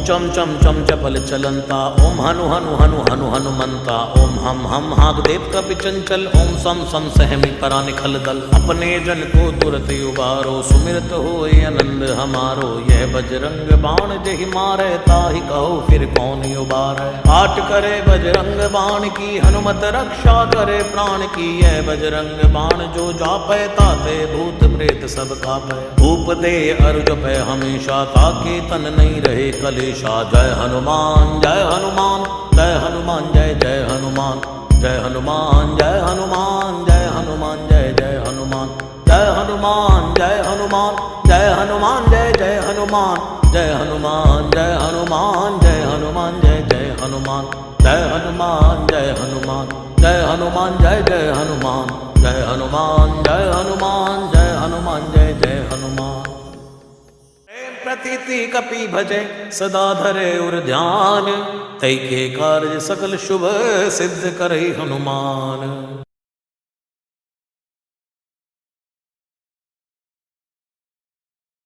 चम चम चम चपल चलंता, ओम हनु हनु हनु हनु हनुमंता, ओम हम हागदेव कपि चंचल, ओम सम सम सहमी परा निखल दल। अपने जन को तुरत उबारो, सुमिरत होए आनंद हमारो। यह बजरंग बाण जहि मारे, ताहि कहो फिर कौन उबारे। पाठ करे बजरंग बाण की, हनुमत रक्षा करे प्राण की। यह बजरंग बाण जो जापै, ताते भूत प्रेत सब कापै। धूप दे अरु जपै हमेशा, ताके तन नहीं रहे कलेशा। जय हनुमान जय हनुमान जय हनुमान जय जय हनुमान। जय हनुमान जय हनुमान जय हनुमान जय जय हनुमान। जय हनुमान जय हनुमान जय हनुमान जय जय हनुमान। जय हनुमान जय हनुमान जय हनुमान जय जय हनुमान। जय हनुमान जय हनुमान जय हनुमान जय जय हनुमान। जय हनुमान जय हनुमान जय हनुमान जय जय हनुमान। प्रतीति कपि भजे सदा धरे उर ध्यान, तै के कार्य सकल शुभ सिद्ध करे हनुमान।